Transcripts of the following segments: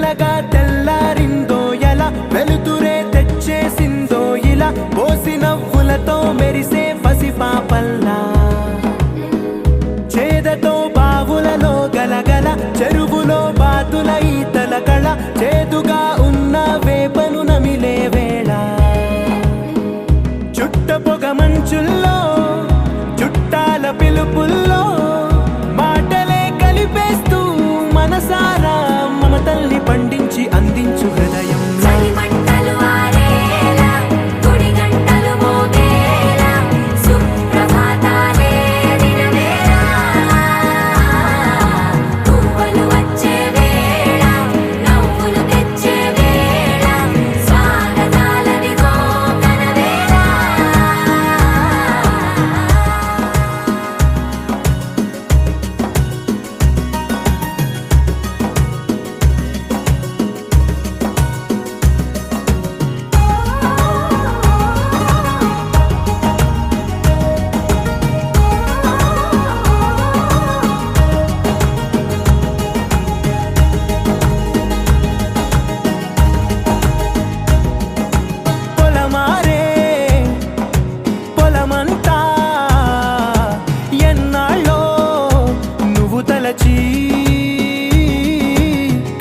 మెల్లగా తెల్లారిందో ఎలా వెలుతురే తెచ్చేసిందో ఇలా పోసి నవ్వులతో మెరిసే పసిపాపల్లా చేదతో బావులలో గలగల చెరువులో బాతుల ఈతల కళ చేదుగా ఉన్న వేపను నమిలే వేళ చుట్ట పొగ మంచుల్లో చుట్టాల పిలుపుల్లో మాటలే కలిపేస్తూ మనసారా మమతల్ని పండించి అందించు హృదయం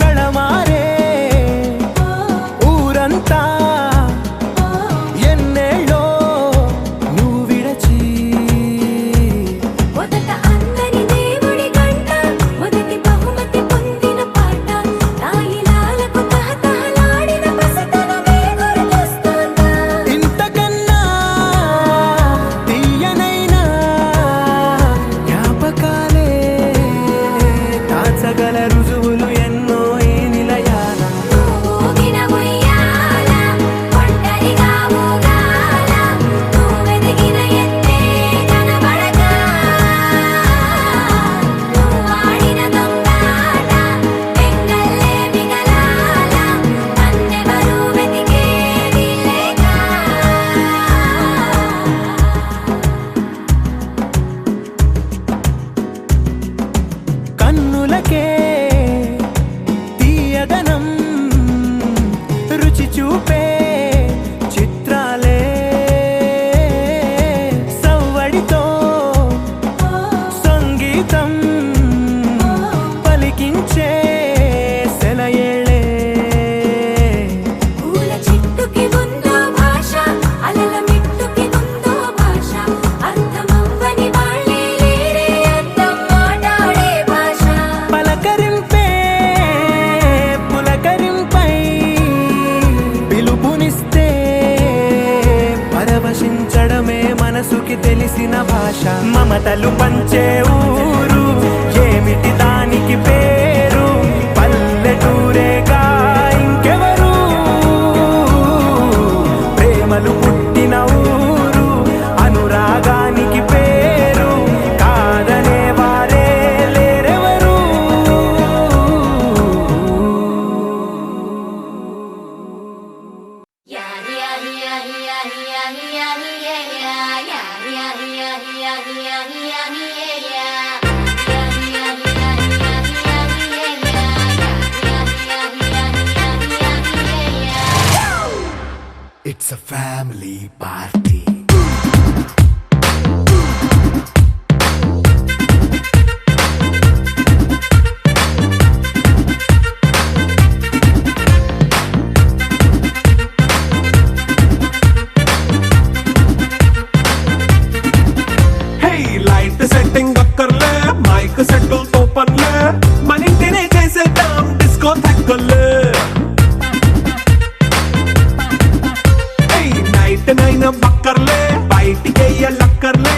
కళమారే ఊరంతా ఎన్నేళ్ళో నువ్వు విడచి మొదట అందరి దేవుడి గంట మొదటి బహుమతి పొందిన పాట తాయిలాలకు తహతహలాడిన పసితనమే గుర్తొస్తుందా ఇంతకన్నా తీయనైనా జ్ఞాపకాలే దాచగల రుజువులు ఎన్నో ఈ నిలయాల ఊగిన ఉయ్యాల ఒంటరిగా ఊగాల నువ్వెదిగిన ఎత్తే కనబడక నువ్వాడిన దొంగాట పెంగల్లే మిగలాల నన్నెవరూ వెతికేది లేక కన్నులకే తీయదనం రుచి చూపే చిత్రాలే సవ్వడితో సంగీతం పలికించే సెలయేళే పూల చెట్టుకి ఉందో భాష అలల మిట్టుకి ఉందో భాష అర్థమవ్వని వాళ్ళే లేరే అర్థం మాట్లాడే భాష పలకరింపే పులకరింపై పిలుపునిస్తే పరవశించడమే మనసుకి తెలిసిన భాష మమతలు పంచే ఊరు ఏమిటి దానికి పేరు పల్లెటూరేగా ఇంకెవరు ప్రేమలు పుట్టిన ఊరు అనురాగానికి పేరు కాదనే వారే లేరెవరు It's a family party. Hey, light setting akkarle, mic settle to panle, manintine chesedam disco thakkale. Hey, night nine bakkarle, bite ye lakkarle,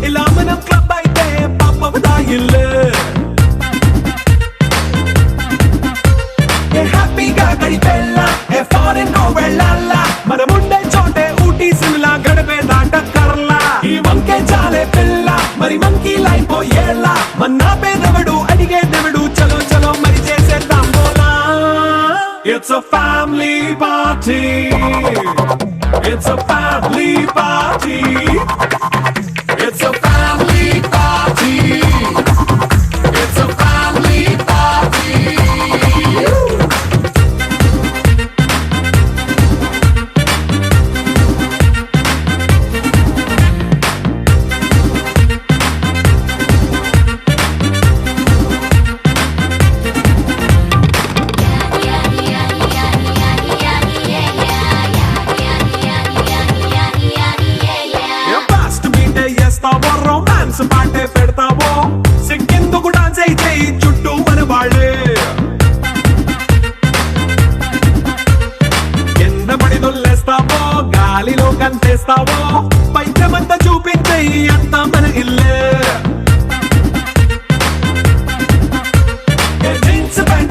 ila manam club aite papa vadayille. Ye happy ga gadi bella, e foreign no vellalla, manamunde chote ooty simla gadape daata karla. Ee vanke chale bella, mari monkey life o yella, manna pe devadu adige devadu chalo chalo mari chesedam bola. It's a family party. It's a family party. It's a family party. It's a family party.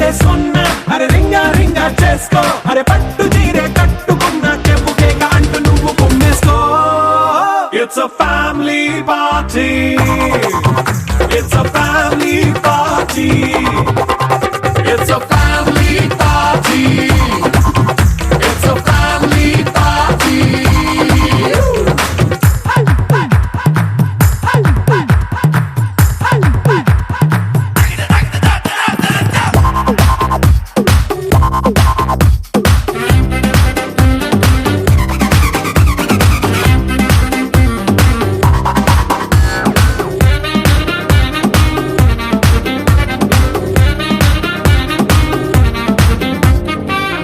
చేసుకున్నా అరే రింగా రింగా చేసుకో అరే పట్టు చీరే కట్టుకున్న చెప్పు కేక అంటూ నువ్వు కుమ్మేసుకో It's a family party It's a family party It's a family party It's a family party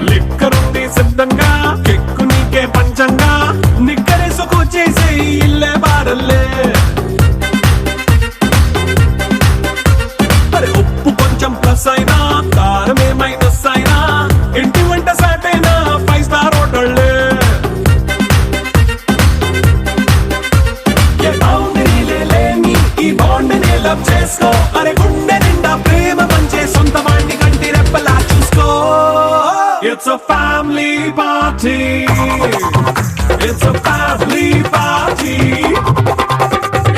లిక్కరుంది సిద్ధంగా కెక్కు నీకే పంచంగా నిక్కరేసుకు చేసే ఇల్లే బారల్లే అరే ఉప్పు కొంచెం ప్లస్ అయినా కారమే మైనస్ అయినా ఇంటి వంట సాటైనా 5 స్టార్ హోటళ్ళే ఏ బౌండరీలే లేని ఈ బాండ్ని లవ్ చేసుకో అరే గుండె నిండా ప్రేమ పంచే సొంత వాణ్ణి కంటి రెప్పలా చూసుకో It's a family party It's a family party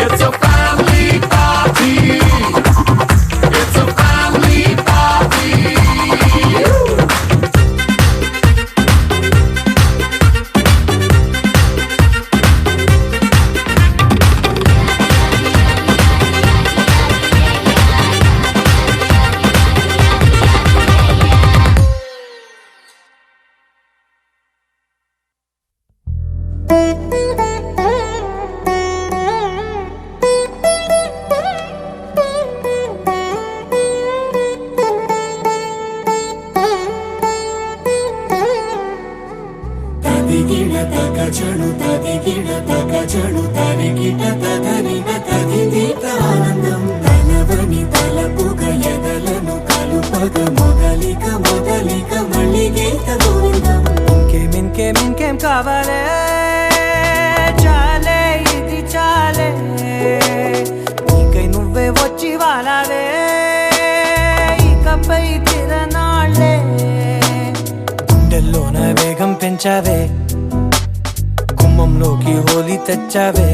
It's a family party It's a family party తదిగిడ తగజడు తదిగిడ తగజడు తరిగిట తగరిన తదిదీత ఆనందం తలవని తలపుగ ఎదలను కలుపగ మొదలిక మొదలిక మళ్ళీ గీత గోవిందం ఇంకేం కావాలే చాలే ఇది చాలే నీకై నువ్వే వచ్చి వాలావే ఇకపై తిరనాళ్ళే గుండెల్లోన వేగం పెంచావే గుమ్మంలోకి హోలీ తెచ్చావే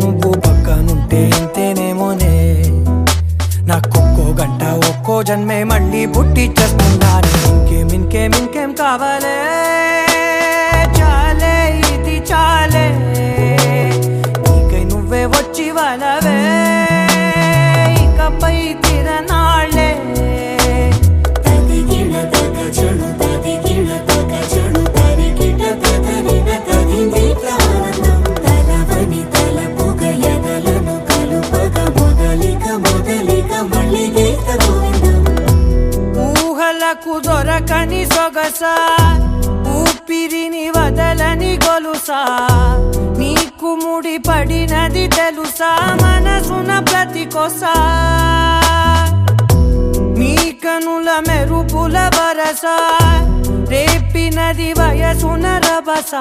నువ్వు పక్కనుంటే ఇంతేనేమోనే నాకొక్కో గంట ఒక్కో జన్మే మళ్ళీ పుట్టి చేస్తున్నాను ఇంకేం కావాలే చాలే ఇది చాలే నీకై నువ్వే వచ్చి వాళ్ళవే ఇకపై తిరనాళ్ళే తదిగిడ తగజడు తదిగిడ తగజడు తరిగిట తగరిన తదిదీత ఆనందం తలవని తలపుగ ఎదలను కలుపగ మొదలిక మొదలిక మళ్ళీ గీత గోవిందం ఊహలకు దొరకని సొగసా ఊపిరిని వదలని గొలుసా నీకు ముడి పడినది తెలుసా మనసున ప్రతి కొసా నీ కనుల మెరుపుల వరస రేపినది వయసున రభస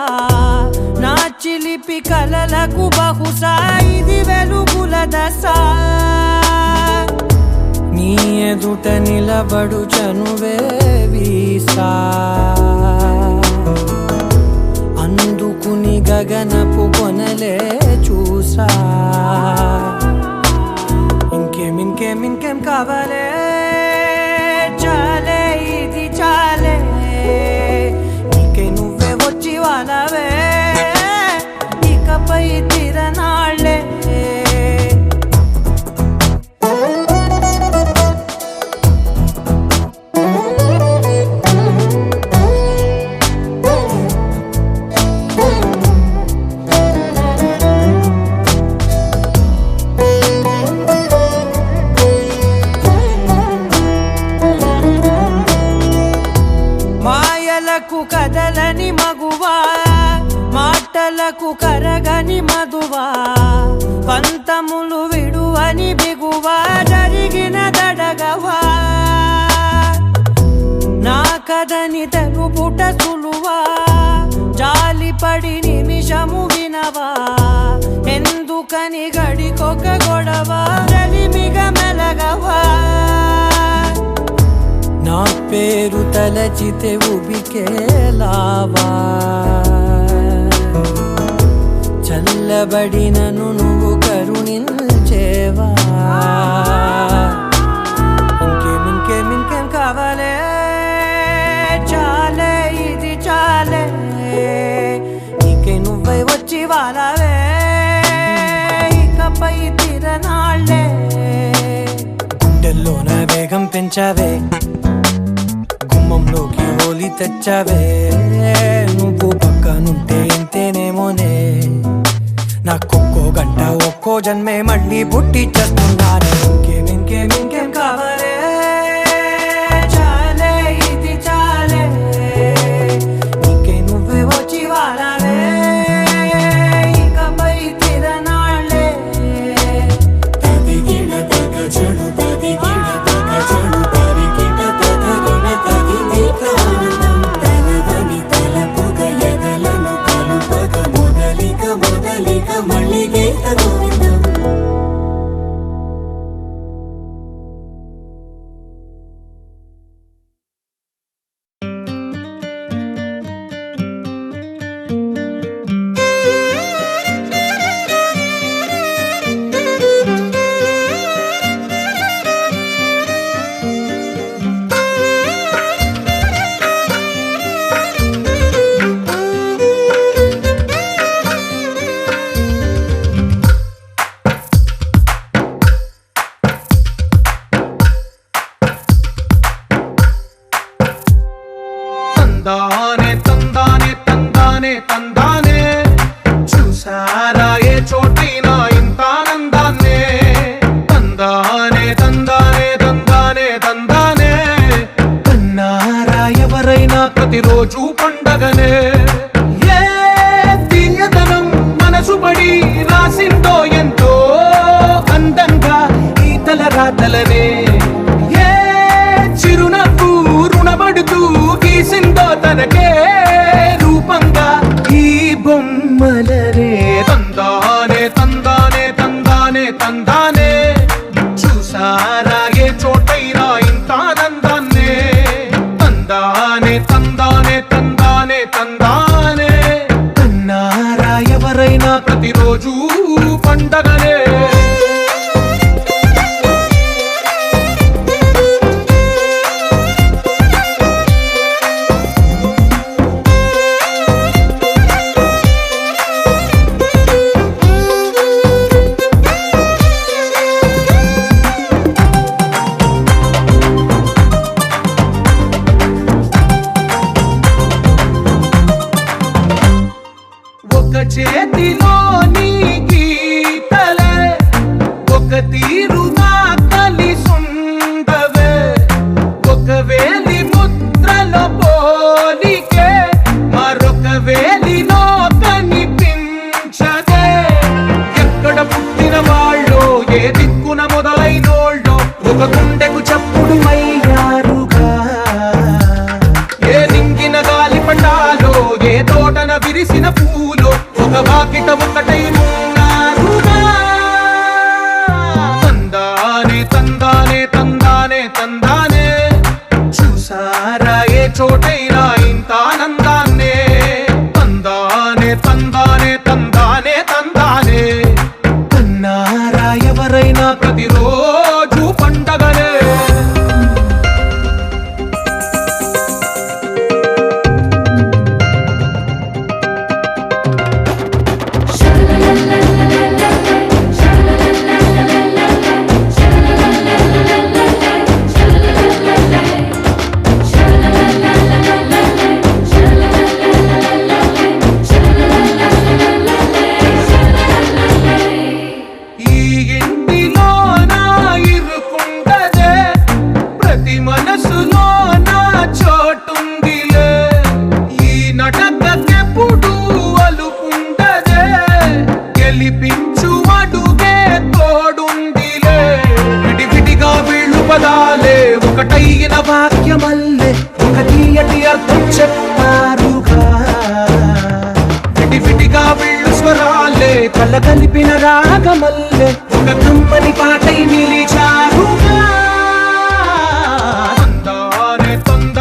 నా చిలిపి కలలకు బహుశా ఇది వెలుగుల దశ నీ ఎదుట నిలబడు చనువే వీసా అందుకుని గగనపు కొనలే చూసా ఇంకేం కావాలే చాలే ఇది చాలే నీకై నువ్వే వచ్చి వాళ్ళవే ఇకపై తిరనాళ్ళే కదలని మగువా మాటలకు కరగని మధువా పంతములు విడువని బిగువా జరిగిన దడగవా నా కదని తెలుపుట సులువా జాలిపడి నిమిషము వినవా ఎందుకని గడికొక గొడవ రలిమిగ మెలగవా పేరు తలచితే ఉబికేలావా చల్లబడినను నువ్వు కరుణించేవా ఇంకేం కావాలే చాలే ఇది చాలే నీకే నువ్వై వచ్చి వాలావే ఇకపై తిరనాళ్ళే గుండెల్లోన వేగం పెంచావే గుమ్మంలోకి హోలీ తెచ్చావే నువ్వు పక్కనుంటే ఎంతేనేమోనే నాకొక్కో గంట ఒక్కో జన్మే మళ్ళీ పుట్టి చేస్తున్నానే ఇంకేం కావాలే చాలే ఇది చాలే నీకే నువ్వే వచ్చి వారాలే ఇకపై తిరనాళ్ళే తదిగిన తగ చెడు తదిగిన తగ చెడు తరిగిన తదరిన తగింది ప్రాణం తలవని తలపుగ ఎదలను కలుపగ మొదలిక మళ్ళీ గీత గోవిందం తందానే తందానే తందానే తందానే చూసారా ఏ చోటైనా ఇంత ఆనందాన్నే తందానే తందానే తందానే తందానే కన్నారా ఎవరైనా ప్రతిరోజు పండగనే ఏ తీయదనం మనసు పడి రాసిందో ఎంతో అందంగా ఈ తలరాతలనే ఏ చిరునవ్వు రుణపడుతూ గీసిందో తనకే రూపంగా ఈ బొమ్మలనే తందానే తందానే తందానే తందానే చూసారా ఏ చోటైనా ఇంత ఆనందాన్నే తందానే తందానే తందానే తందానే కన్నారా ఎవరైనా ప్రతిరోజు పండగనే ఒక చేతిలో నీ గీతలే ఒక తీరుగా కలిసుండవే ఒక వేలి ముద్రలో పోలికే మరొక వేలిలో కనిపించదే ఎక్కడ పుట్టిన వాళ్ళో ఏ దిక్కున మొదలైనోళ్ళో ఒక గుండెకు చప్పుడు అయ్యారుగా ఏ నింగిన గాలి పటాలో ఏ తోటన విరిసిన పూలో ఒక వాకిట ఒకటై ఉన్నారుగా తందానే తందానే తందానే తందానే చూసారా ఏ చోటైనా ఇంత ఆనందాన్నే తందానే తందానే తందానే తందానే కన్నారా ఎవరైనా ప్రతిరోజు పండగనే ఈ ఇంటిలో నా ఇరుకుండదే ప్రతి మనసులో నా చోటుందిలే ఈ నటకెప్పుడు అలుపుండదే గెలిపించు అడుగే తోడుందిలే విడివిడిగా వీళ్ళు పదాలే ఒకటైన వాక్యమల్లే ఒక తీయటి అర్థం చెప్పారుగా విడివిడిగా వీళ్ళు స్వరాలే కల కలిపిన రాగమల్లే ఒక కమ్మని పాటై నిలిచారుగా తందానే తందానే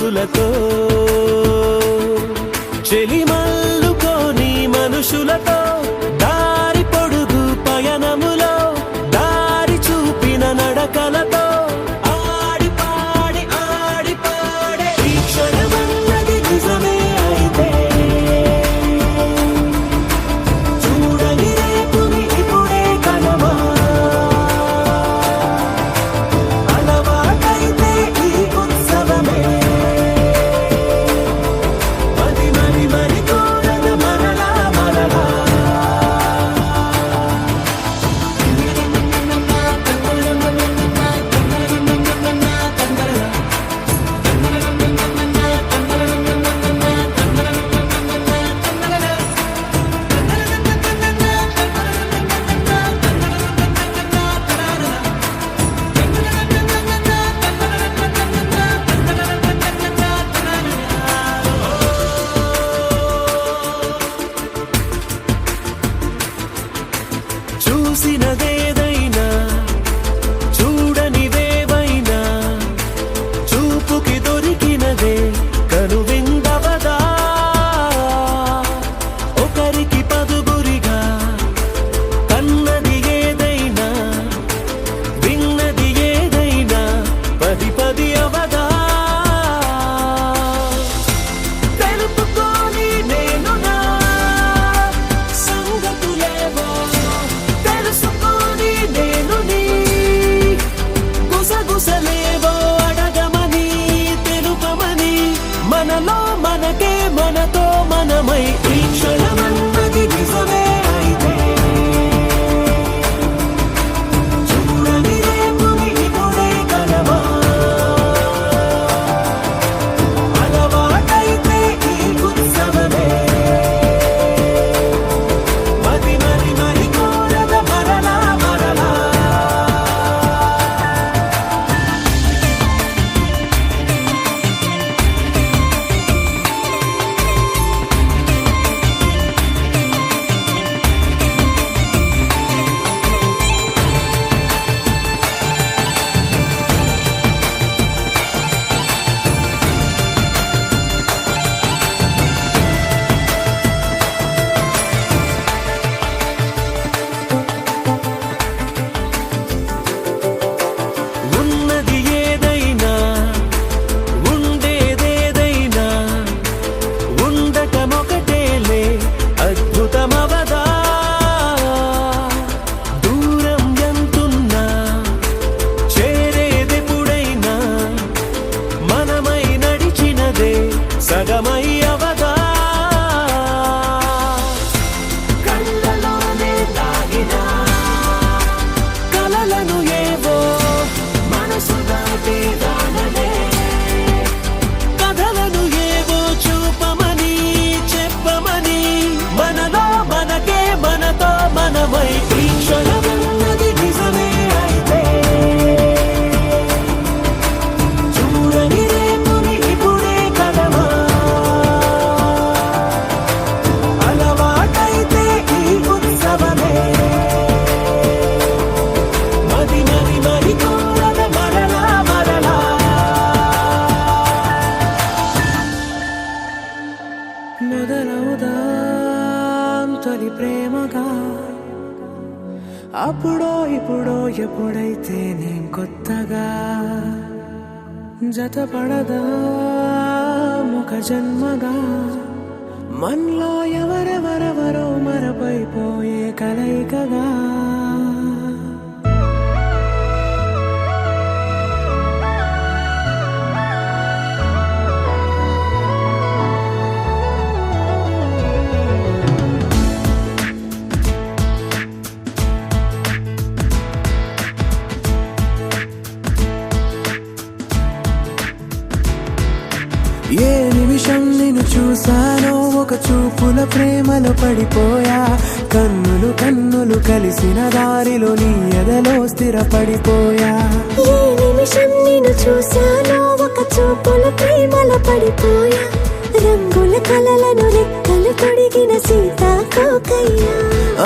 సొగసులతో చెలిమల్లుకోని మనుషులతో దారి పొడుగు పయనములో దారి చూపిన నడకలతో ఆడి పాడే ఈ క్షణమన్నది నిజమే అయితే చూడని రేపుని ఇప్పుడే కలవా అలవాటైతే ఈ ఉత్సవమే మరి కోరద మరలా చూసినదేదైనా చూడనిదేవైనా చూపుకి దొరికినదే కనువిందవదా ఒకరికి పదుగురిగా కన్నది ఏదైనా విన్నది ఏదైనా పది అవదా తెలుపుకోని నేను నా సంగతులేవో తెలుసుకొని నేను నీ గుసగుసలేవో అడగమని తెలుపమని మనలో మనకే మనతో మనమై ఈ క్షణమన్నది నిజమే అయితే చూడని రేపుని ఇప్పుడే కలవా అలవాటైతే ఈ ఉత్సవమే మరి కోరద మరలా ఉన్నది ఏదైనా ఉండేదేదైనా ఉండటమొకటేలే అద్భుతమవదా దూరం ఎంతున్నా చేరేదెప్పుడైనా మనమై నడిచినదే సగమై అవదా కళ్ళలోనే దాగిన కలలను ఏవో మనసు దాటి దానలే కథలను ఏవో చూపమని చెప్పమని మనలో మనకే మనతో మనమై ఈ క్షణమన్నది నిజమే అయితే చూడని రేపుని ఇప్పుడే కలవా అలవాటైతే ఈ ఉత్సవమే మరి కోరద మరలా మొదలవుదాం తొలి ప్రేమగా అప్పుడో ఇప్పుడో ఎప్పుడైతే నేను కొత్తగా జతపడదా ముఖ జన్మగా మనలో ఎవరెవరెవరో మరపైపోయే కలయికగా ఏ నిమిషం నిన్ను చూసానో ఒక చూపుల ప్రేమలో పడిపోయా కన్నులు కన్నులు కలిసిన దారిలో నీ ఎదలో స్థిరపడిపోయా ఏ నిమిషం నిన్ను చూశానో ఒక చూపుల ప్రేమలో పడిపోయా రంగుల కలలను రెక్కలు తొడిగిన సీతాకోకయ్యా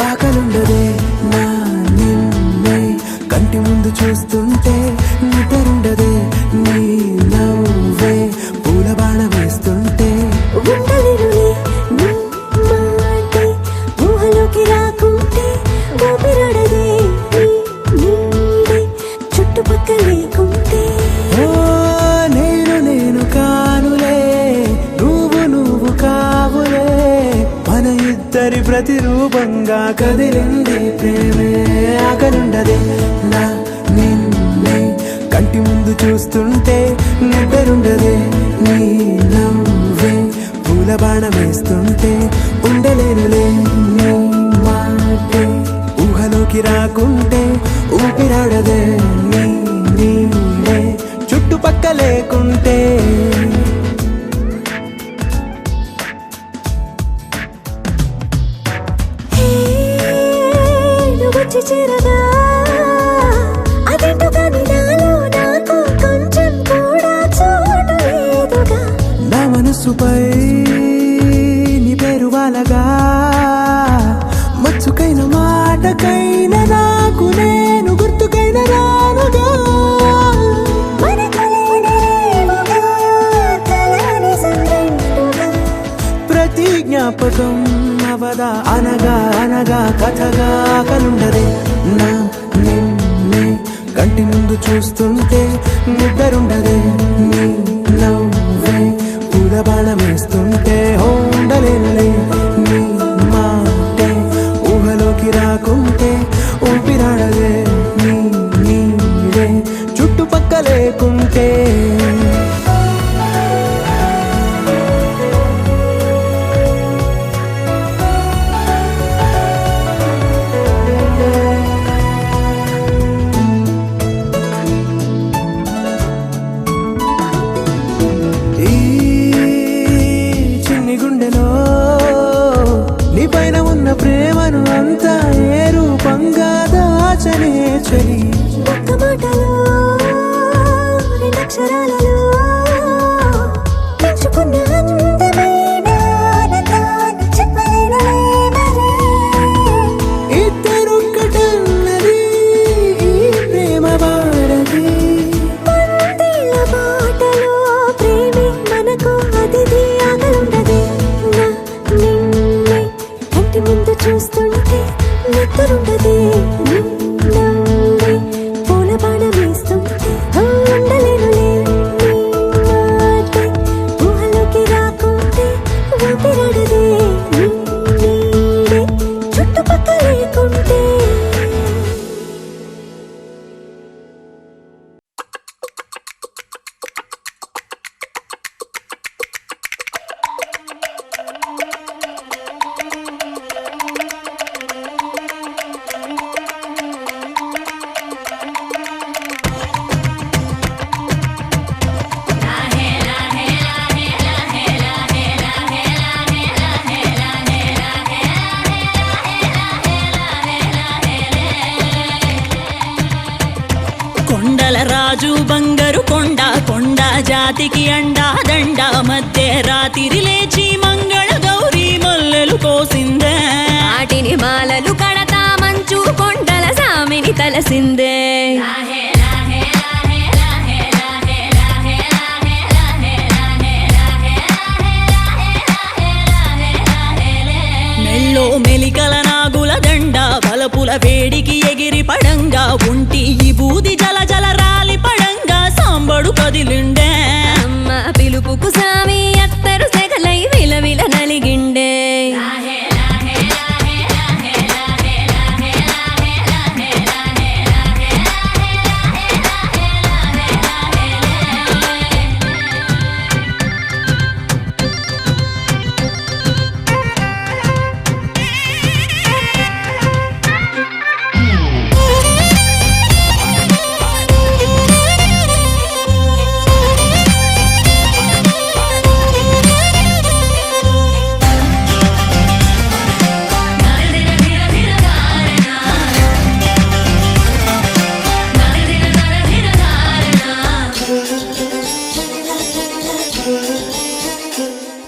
ఆకలుండదే నా నిన్నే కంటి ముందు చూస్తుంటే నిద్రుండదే నీ నవ్వే పూల ప్రతిరూపంగా కదిలింది ప్రేమే ఆకలుండదే నా నిన్నే కంటి ముందు చూస్తుంటే నిద్రుండదే నీ నవ్వే పూల బాణం వేస్తుంటే ఉండలేనులే నీ మాటే ఊహలోకి రాకుంటే ఊపిరాడదే నీ నీడే చుట్టుపక్క లేకుంటే వచ్చి చేరగా అదేంటో కానీ నాలో నాకు కొంచెం కూడా చోటు లేదుగా నా మనసుపై నీ పేరు వాలగా మచ్చుకైన మాటకైన నాకు నేను గుర్తుకైన రానుగా మన కలయినరేమోగా, కలని సంగంటుగా. ప్రతి జ్ఞాపకం అవదా అనగా అనగా కథగా కలుండదే నా నిన్నే కంటి ముందు చూస్తుంటే నిద్రుండదే నీ నవ్వే పూల బాణం వేస్తుంటే ఉండలేనులే నీ మాటే ఊహలోకి రాకుంటే ఊపిరాడదే నీ నీడే చుట్టుపక్క లేకుంటే ఈ చిన్ని గుండెలో నీ పైన ఉన్న ప్రేమను అంతా ఏ రూపంగా దాచనే చలి ఒక్క మాటలో రెండక్షరాలలో పెంచుకున్న అందమైన ఆనందాన్ని చెప్పలేనులే మరి. ఇద్దరొక్కటన్నది ఈ ప్రేమ వాడది వందేళ్ల బాటలో ప్రేమే మనకు అతిథి ఆగలుండదే నా నిన్నే కంటి ముందు చూస్తుంటే నిద్రుండదే నీ నవ్వే పూల బాణం వేస్తుంటే ఉండలేనులే నీ మాటే ఊహలోకి రాకుంటే ఊపిరాడదే నీ నీడే చుట్టుపక్క లేకుంటే. కొండల రాజు బంగారు కొండ కొండ జాతికి అండా దండ మధ్య రాత్రి లేచి మంగళ గౌరీ మల్లెలు కోసిందే వాటిని మాలలు కడతా మంచు కొండల సామిని తలసిందే మెల్లో మెలికల నాగుల దండ బలపుల వేడికి ఎగిరి పడంగా ఉంటి ఈ బూది జల జల రాలి పడంగా సాంబడు కదిలిండే అమ్మ పిలుపుకు సామి అత్తరు సెగలై విలవిల నలిగిండే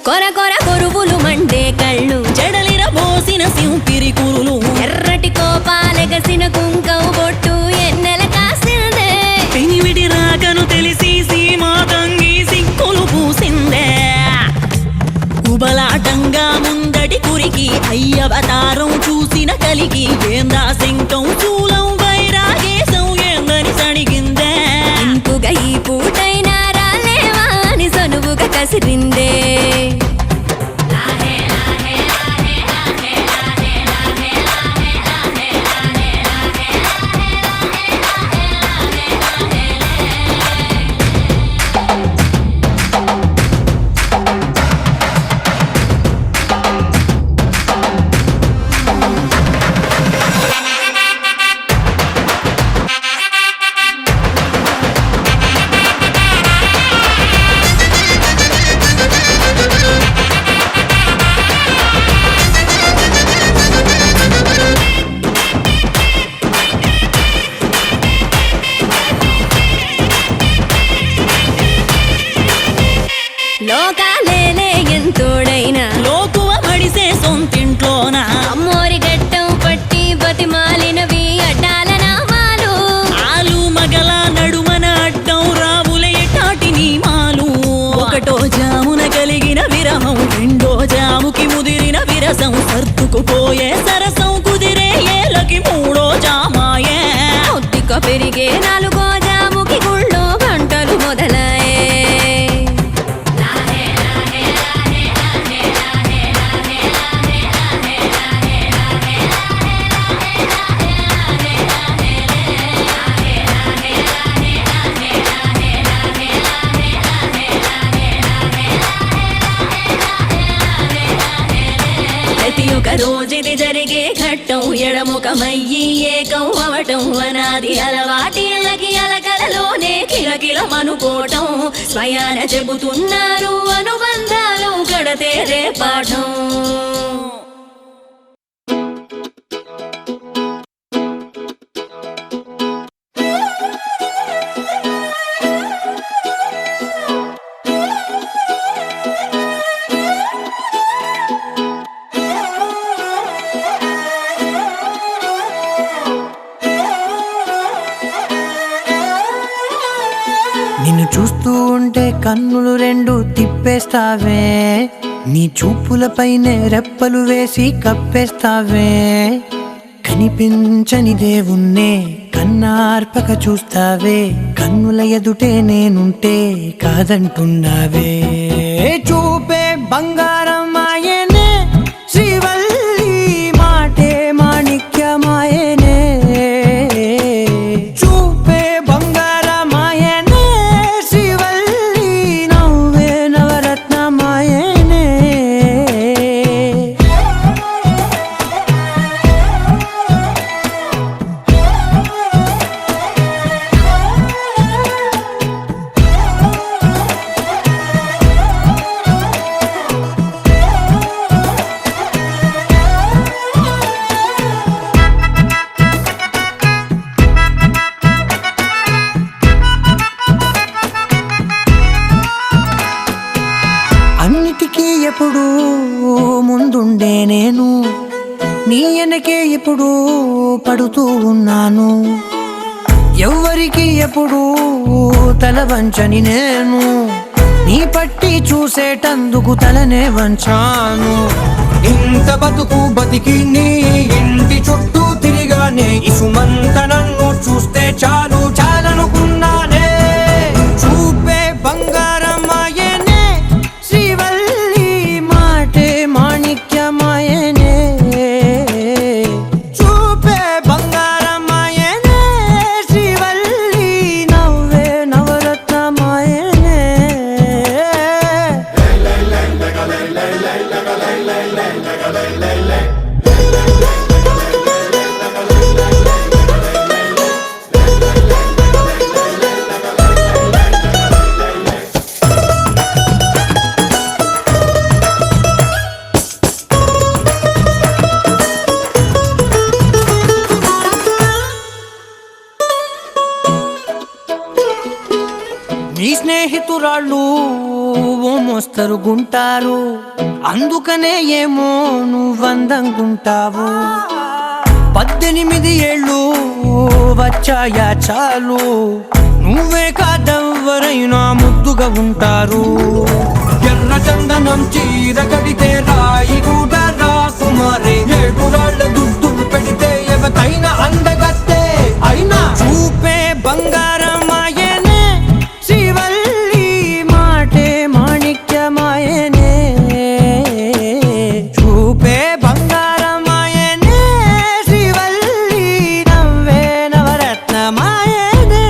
కొర కొర కొరువులు మండే కళ్ళు జడలిర బోసిన సింపిరి కురులు ఎర్రటి కోపాలెగసిన కుంకం బొట్టు ఎన్నెల కాసిందే పెనివిడి రాకను తెలిసి సీమా తంగి సిక్కులు పూసిందే ఉబలాటంగా ముందటి కురికి అయ్యవతారం చూసిన కలిగి ఏందా శంకం చూలం వైరాగేశం ఏందని సణిగిందే ఇంపుగా ఈ పూటైనా రాలేవా అని సనువుగా కసిరిందే లోకాలేలే ఎంతోడైనా లోకువ మడిసే సొంతింట్లోన అమ్మోరి గట్టం పట్టి బతిమాలినవి అడ్డాల నామాలు ఆలు మగల నడుమన అడ్డం రావుల ఎటాటి నీమాలు ఒకటో జామున కలిగిన విరహం రెండో జాముకి ముదిరిన విరసం సర్దుకుపోయే సరసం కుదిరే ఏలకి మూడో జామాయే ఒత్తిక పెరిగే నాలుగో జాముకి గుళ్ళో గంటలు మొదలయ్యే ప్రతి ఒక్క రోజుది జరిగే ఘట్టం ఎడముఖమయ్యి ఏకం అవటం అనాది అలవాటిళ్ళకి అలకలలోనే కిలకిలమనుకోవటం స్వయాన చెబుతున్నారు అనుబంధాలు గడతేరే పాఠం నిన్ను చూస్తూ ఉంటే కన్నులు రెండు తిప్పేస్తావే, నీ చూపులపైనే రెప్పలు వేసి కప్పేస్తావే. కనిపించని దేవుణ్ణే కన్నార్పక చూస్తావే, కన్నుల ఎదుటే నేనుంటే కాదంటున్నావే. చూపే బంగారం ఆయనే శ్రీవల్లి, మాటే మాణిక్యమాయనే. చూపే బంగారమాయనే శ్రీవల్లి, నవ్వే నవరత్నమాయనే. అన్నిటికీ ఎప్పుడు ముందుండే నేను, నీ వెనకే ఎప్పుడు పడుతూ ఉన్నాను. ఎవ్వరికి ఎప్పుడు తల వంచని నేను, నీ పట్టి చూసేటందుకు తలనే వంచాను. ఇంత బతుకు బతికి నీ ఇంటి చుట్టూ తిరిగానే, ఇసుమంత నన్ను చూస్తే చాలు చాలనుకున్నానే. చూపే బంగారమాయనే శ్రీవల్లి, మాటే మాణిక్యమాయనే. చూపే బంగారమాయనే శ్రీవల్లి, నవ్వే నవరత్నమాయనే. నీ స్నేహితురాళ్ళు ఓ మోస్తరుగుంటారు, అందుకనే ఏమో నువ్వందంగుంటావు. 18 ఏళ్ళు వచ్చాయా చాలు, నువ్వే కాదెవ్వరైనా ముద్దుగా ఉంటారు. ఎర్ర చందనం చీర కడితే రాయి కూడా రాకుమారే, 7 రాళ్ళ దుద్దులు పెడితే ఎవతైనా అందగత్తే. అయినా చూపే బంగారమాయనే శ్రీవల్లి, మాటే మాణిక్యమాయనే. చూపే బంగారమాయనే శ్రీవల్లి, నవ్వే నవరత్నమాయనే.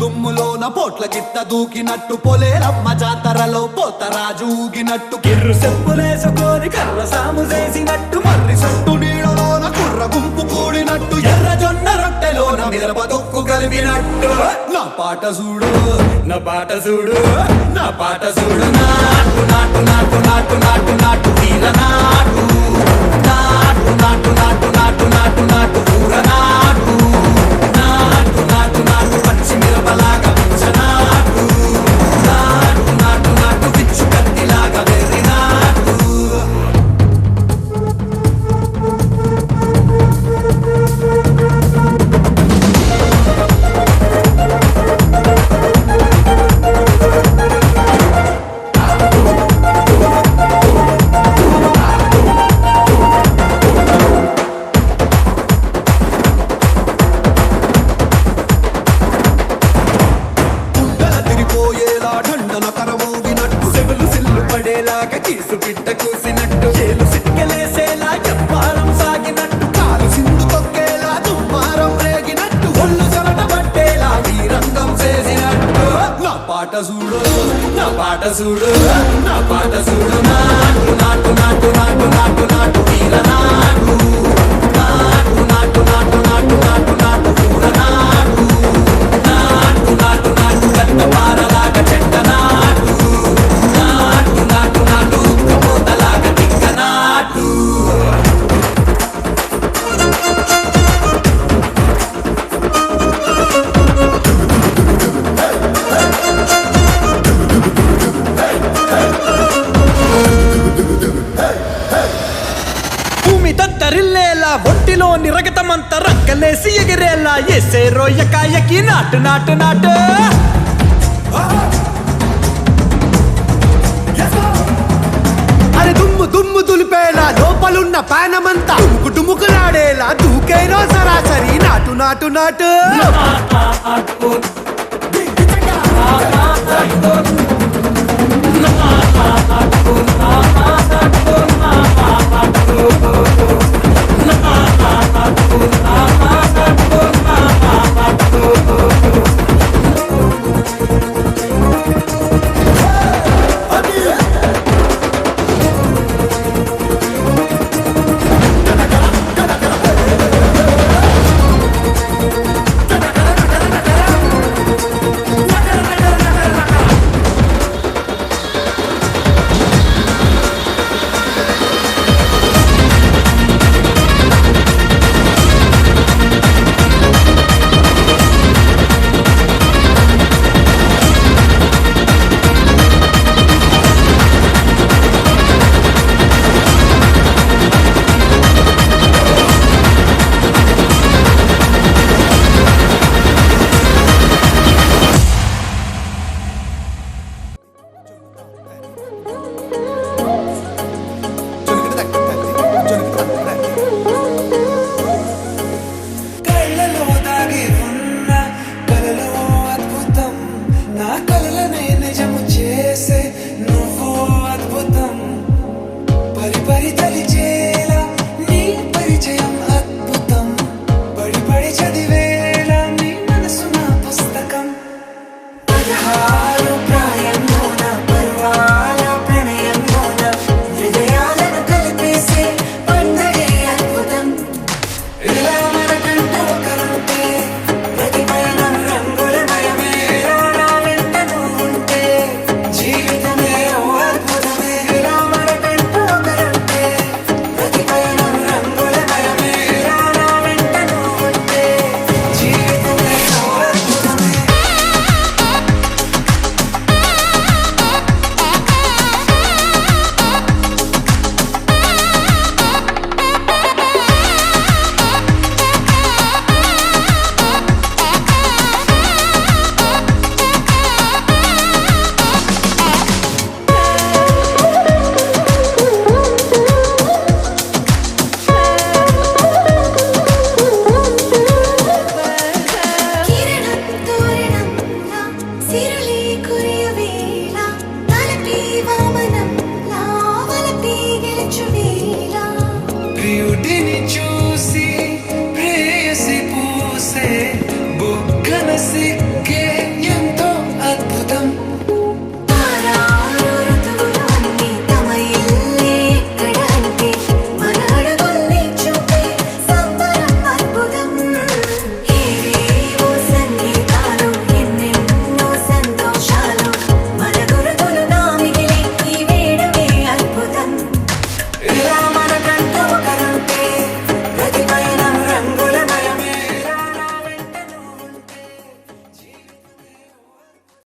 దుమ్ములోన పోట్ల గిత్త దూకినట్టు పొలేరమ్మ జాతరలో పోతరాజు ఊగినట్టు కిర్రు చెప్పులేసుకొని కర్ర సాము చేసినట్టు మర్రి సొట్టు నీడలోన కుర్ర గుంపు కూడినట్టు ఎర్ర జొన్న రొట్టెలోన మిరప దొక్కు కలిపినట్టు నా పాట చూడు నా పాట చూడు నా పాట చూడు నాటు నాటు నాటు నాటు నాటు నాటు తీర నాటు నాటు నాటు నాటు నాటు నాటు నాటు కూర నాటు నాటు నాటు నాటు పచ్చి మిరపలాగా నాటు నాటు నాటు నాటు పిచ్చు కత్తిలాగా వెర్రి నాటు ఢండన కరమోగినట్టు సెవులు సిల్లు పడేలాగా కీసు పిట్ట కూసినట్టు ఏలు సిక్కలేసేలా చెప్పారం సాగినట్టు కాలు సింధు తొక్కేలా దుమ్మారం రేగినట్టు ఒళ్ళు చెమట పట్టేలా వీరంగం చేసినట్టు నా పాట చూడు నా పాట చూడు నా పాట చూడు నాటు నాటు నాటు నాటు నాటు నాటు తీర నాటు నాటు నాటు నాటు నాటు నాటు నాటు కూర నాటు నాటు నాటు నాటు గట్ట పారలాగా చెట్ట నాటు నాటు నాటు నాటు కమోతలాగా తిక్క నాటు భూమి దద్దరిల్లేలా ఒంటిలో నిరగతమంత రక్కలేసి ఎగిరేలా ఎసే రోయకాయకి నాటు నాటు నాటు అరే దుమ్ము దుమ్ము దులిపేలా లోపలున్న పానమంతా డుముకులాడేలా దూకేనో సరాసరి నాటు నాటు నాటు సిరుల